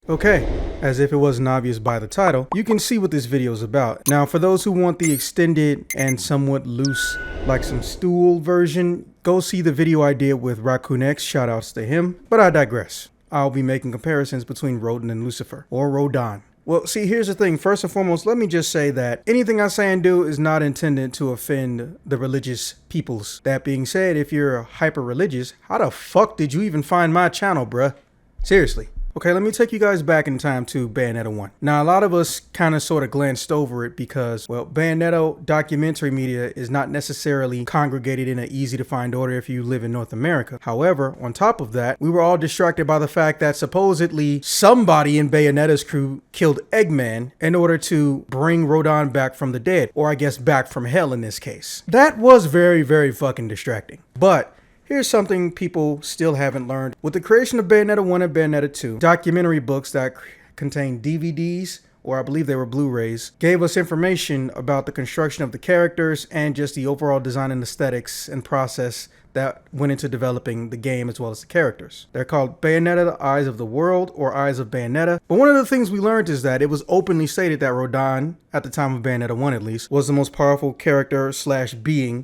Okay, as if it wasn't obvious by the title, you can see what this video is about. Now, for those who want the extended and somewhat loose, like some stool version, go see the video I did with RAKUNX, shoutouts to him, but I digress. I'll be making comparisons between Rodin and Lucifer, or Rodin. Well, see, here's the thing. First and foremost, let me just say that anything I say and do is not intended to offend the religious peoples. That being said, if you're hyper-religious, how the fuck did you even find my channel, bruh? Seriously. Okay, let me take you guys back in time to Bayonetta 1. Now, a lot of us kind of sort of glanced over it because, well, Bayonetta documentary media is not necessarily congregated in an easy to find order if you live in North America. However, on top of that, we were all distracted by the fact that supposedly somebody in Bayonetta's crew killed Eggman in order to bring Rodin back from the dead, or I guess back from hell in this case. That was very, very fucking distracting. But here's something people still haven't learned. With the creation of Bayonetta 1 and Bayonetta 2, documentary books that contain DVDs, or I believe they were Blu-rays, gave us information about the construction of the characters and just the overall design and aesthetics and process that went into developing the game as well as the characters. They're called Bayonetta, the Eyes of the World, or Eyes of Bayonetta. But one of the things we learned is that it was openly stated that Rodin, at the time of Bayonetta 1 at least, was the most powerful character slash being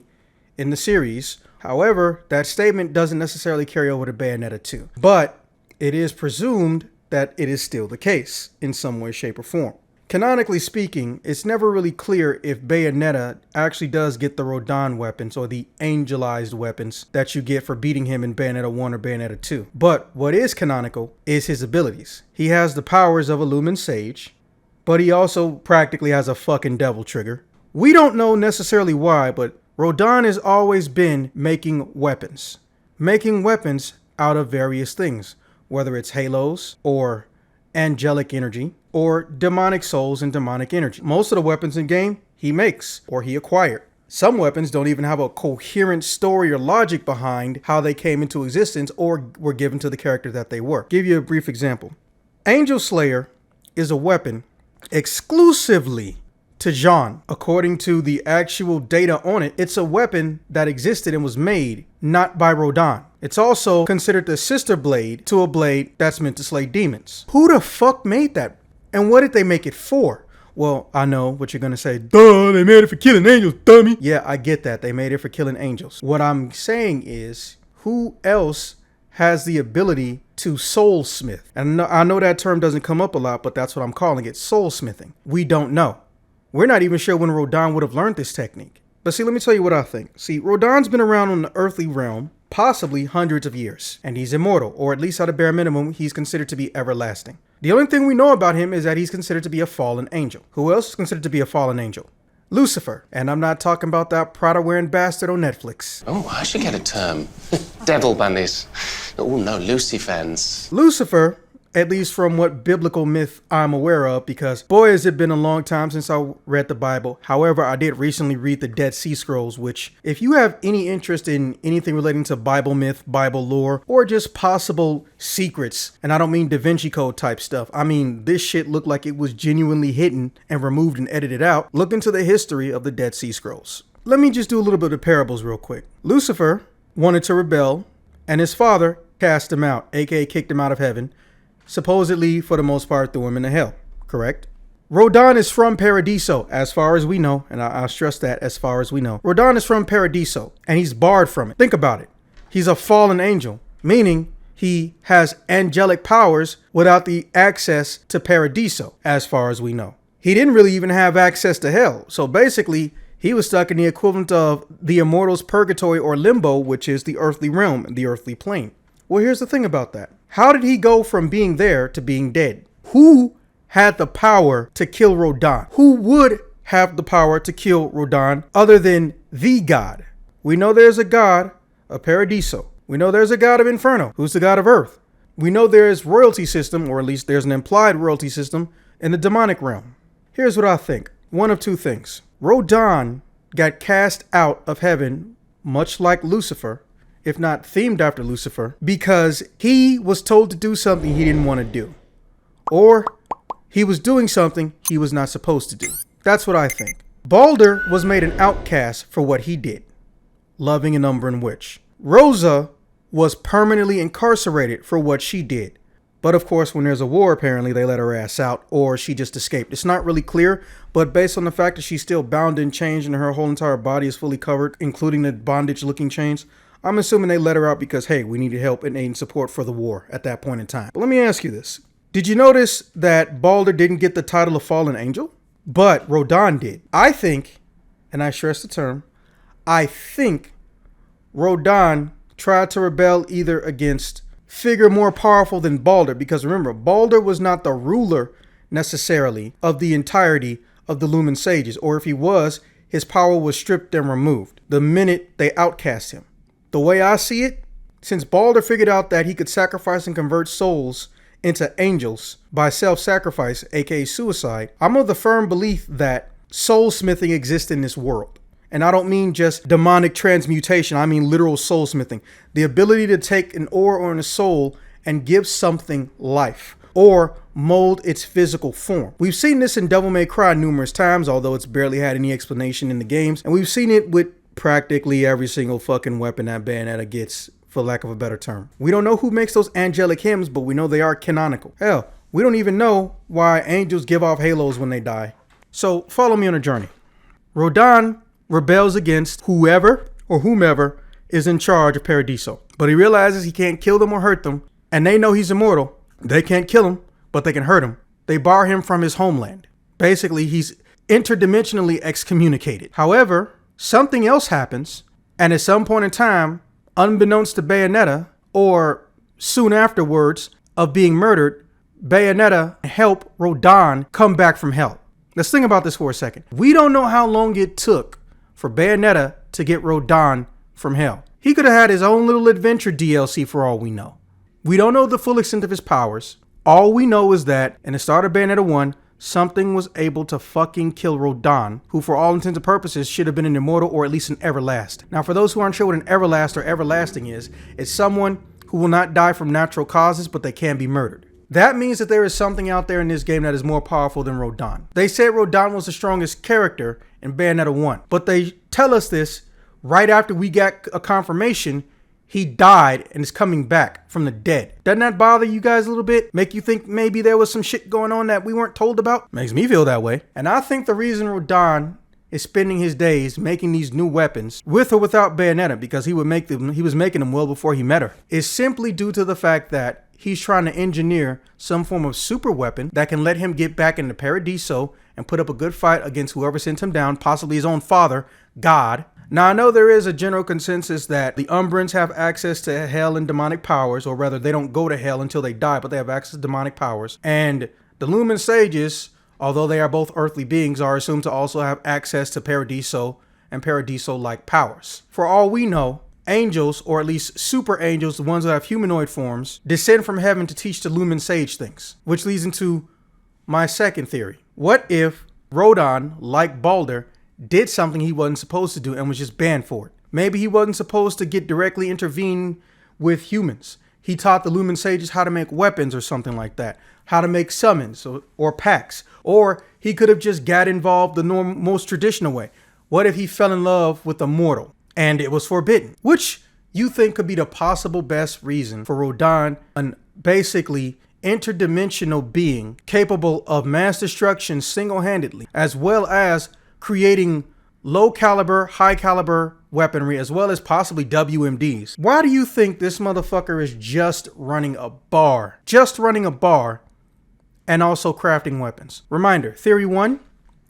in the series. However, that statement doesn't necessarily carry over to Bayonetta 2, but it is presumed that it is still the case in some way, shape, or form. Canonically speaking, it's never really clear if Bayonetta actually does get the Rodin weapons or the angelized weapons that you get for beating him in Bayonetta 1 or Bayonetta 2. But what is canonical is his abilities. He has the powers of a Lumen Sage, but he also practically has a fucking devil trigger. We don't know necessarily why, but Rodin has always been making weapons out of various things, whether it's halos or angelic energy or demonic souls and demonic energy. Most of the weapons in game he makes or he acquired. Some weapons don't even have a coherent story or logic behind how they came into existence or were given to the character that they were. Give you a brief example. Angel Slayer is a weapon exclusively to Jean. According to the actual data on it, it's a weapon that existed and was made not by Rodin. It's also considered the sister blade to a blade that's meant to slay demons. Who the fuck made that? And what did they make it for? Well, I know what you're gonna say. Duh, they made it for killing angels, dummy. Yeah, I get that. They made it for killing angels. What I'm saying is, who else has the ability to soulsmith? And I know that term doesn't come up a lot, but that's what I'm calling it, soulsmithing. We don't know. We're not even sure when Rodin would have learned this technique. But see, let me tell you what I think. See, Rodin's been around on the earthly realm possibly hundreds of years, and he's immortal, or at least at a bare minimum, he's considered to be everlasting. The only thing we know about him is that he's considered to be a fallen angel. Who else is considered to be a fallen angel? Lucifer. And I'm not talking about that Prada-wearing bastard on Netflix. Oh, I should get a term. Devil bunnies. Oh, no, Lucy fans. Lucifer, at least from what biblical myth I'm aware of, because boy has it been a long time since I read the Bible. However, I did recently read the Dead Sea Scrolls, which if you have any interest in anything relating to Bible myth, Bible lore, or just possible secrets, and I don't mean Da Vinci Code type stuff, I mean this shit looked like it was genuinely hidden and removed and edited out, look into the history of the Dead Sea Scrolls. Let me just do a little bit of parables real quick. Lucifer wanted to rebel, and his father cast him out, aka kicked him out of heaven, supposedly, for the most part, threw him into hell, correct? Rodin is from Paradiso, as far as we know, and I'll stress that, as far as we know. Rodin is from Paradiso, and he's barred from it. Think about it. He's a fallen angel, meaning he has angelic powers without the access to Paradiso, as far as we know. He didn't really even have access to hell, so basically, he was stuck in the equivalent of the immortal's purgatory or limbo, which is the earthly realm, the earthly plane. Well, here's the thing about that. How did he go from being there to being dead? Who had the power to kill Rodin? Who would have the power to kill Rodin other than the god? We know there's a god of Paradiso. We know there's a god of Inferno, who's the god of Earth. We know there's royalty system, or at least there's an implied royalty system in the demonic realm. Here's what I think. One of two things. Rodin got cast out of heaven, much like Lucifer, if not themed after Lucifer, because he was told to do something he didn't want to do. Or he was doing something he was not supposed to do. That's what I think. Balder was made an outcast for what he did, loving an Umbran witch. Rosa was permanently incarcerated for what she did, But of course, when there's a war, apparently they let her ass out, or she just escaped. It's not really clear, but based on the fact that she's still bound in chains and her whole entire body is fully covered, including the bondage looking chains, I'm assuming they let her out because, hey, we needed help and aid support for the war at that point in time. But let me ask you this. Did you notice that Baldur didn't get the title of Fallen Angel? But Rodin did. I think, and I stress the term, I think Rodin tried to rebel either against figure more powerful than Baldur, because remember, Baldur was not the ruler necessarily of the entirety of the Lumen Sages, or if he was, his power was stripped and removed the minute they outcast him. The way I see it, since Baldur figured out that he could sacrifice and convert souls into angels by self-sacrifice, aka suicide, I'm of the firm belief that soul smithing exists in this world. And I don't mean just demonic transmutation. I mean literal soul smithing. The ability to take an ore or a soul and give something life or mold its physical form. We've seen this in Devil May Cry numerous times, although it's barely had any explanation in the games. And we've seen it with practically every single fucking weapon that Bayonetta gets, for lack of a better term. We don't know who makes those angelic hymns, but we know they are canonical. Hell, we don't even know why angels give off halos when they die. So follow me on a journey. Rodin rebels against whoever or whomever is in charge of Paradiso. But he realizes he can't kill them or hurt them, and they know he's immortal. They can't kill him, but they can hurt him. They bar him from his homeland. Basically, he's interdimensionally excommunicated. However, something else happens, and at some point in time, unbeknownst to Bayonetta, or soon afterwards of being murdered, Bayonetta helped Rodin come back from hell. Let's think about this for a second. We don't know how long it took for Bayonetta to get Rodin from hell. He could have had his own little adventure DLC for all we know. We don't know the full extent of his powers. All we know is that in the start of Bayonetta 1, something was able to fucking kill Rodin, who for all intents and purposes should have been an immortal or at least an everlast. Now, for those who aren't sure what an everlast or everlasting is, it's someone who will not die from natural causes, but they can be murdered. That means that there is something out there in this game that is more powerful than Rodin. They said Rodin was the strongest character in Bayonetta 1, but they tell us this right after we got a confirmation he died and is coming back from the dead. Doesn't that bother you guys a little bit? Make you think maybe there was some shit going on that we weren't told about? Makes me feel that way. And I think the reason Rodin is spending his days making these new weapons, with or without Bayonetta, because he was making them well before he met her, is simply due to the fact that he's trying to engineer some form of super weapon that can let him get back into Paradiso and put up a good fight against whoever sent him down, possibly his own father, God. Now, I know there is a general consensus that the Umbrans have access to hell and demonic powers, or rather, they don't go to hell until they die, but they have access to demonic powers. And the Lumen Sages, although they are both earthly beings, are assumed to also have access to Paradiso and Paradiso-like powers. For all we know, angels, or at least super angels, the ones that have humanoid forms, descend from heaven to teach the Lumen Sage things, which leads into my second theory. What if Rodin, like Baldur, did something he wasn't supposed to do and was just banned for it? Maybe he wasn't supposed to get directly intervene with humans. He taught the Lumen Sages how to make weapons or something like that, how to make summons or packs, or he could have just got involved the most traditional way. What if he fell in love with a mortal and it was forbidden? Which you think could be the possible best reason for Rodin, an basically interdimensional being capable of mass destruction single-handedly, as well as creating low caliber, high caliber weaponry, as well as possibly WMDs. Why do you think this motherfucker is just running a bar? Just running a bar and also crafting weapons. Reminder, theory 1,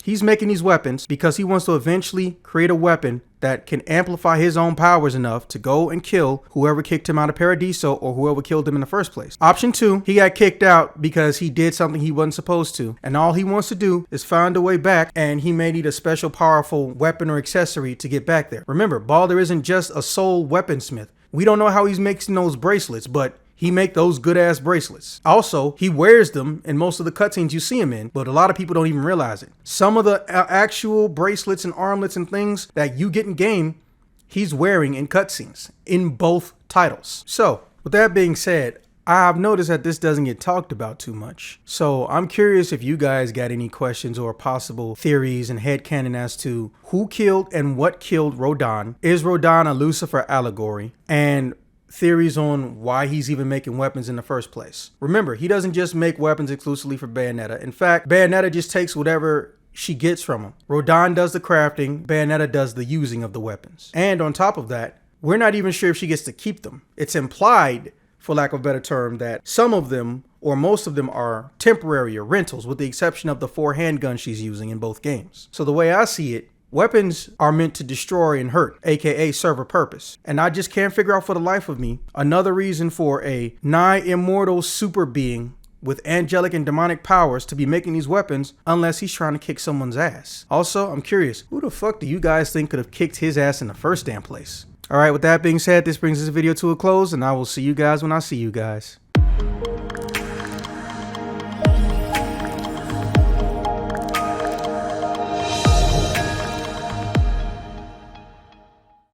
he's making these weapons because he wants to eventually create a weapon that can amplify his own powers enough to go and kill whoever kicked him out of Paradiso or whoever killed him in the first place. Option 2, he got kicked out because he did something he wasn't supposed to, and all he wants to do is find a way back, and he may need a special powerful weapon or accessory to get back there. Remember, Baldur isn't just a soul weaponsmith. We don't know how he's making those bracelets, but he make those good ass bracelets. Also, he wears them in most of the cutscenes you see him in, but a lot of people don't even realize it. Some of the actual bracelets and armlets and things that you get in game, he's wearing in cutscenes in both titles. So, with that being said, I've noticed that this doesn't get talked about too much. So I'm curious if you guys got any questions or possible theories and headcanon as to who killed and what killed Rodin. Is Rodin a Lucifer allegory? And theories on why he's even making weapons in the first place. Remember, he doesn't just make weapons exclusively for Bayonetta. In fact, Bayonetta just takes whatever she gets from him. Rodin does the crafting, Bayonetta does the using of the weapons. And on top of that, we're not even sure if she gets to keep them. It's implied, for lack of a better term, that some of them or most of them are temporary or rentals, with the exception of the 4 handguns she's using in both games. So the way I see it, weapons are meant to destroy and hurt, aka serve a purpose. And I just can't figure out for the life of me another reason for a nigh immortal super being with angelic and demonic powers to be making these weapons unless he's trying to kick someone's ass. Also, I'm curious, who the fuck do you guys think could have kicked his ass in the first damn place? All right, with that being said, this brings this video to a close, and I will see you guys when I see you guys.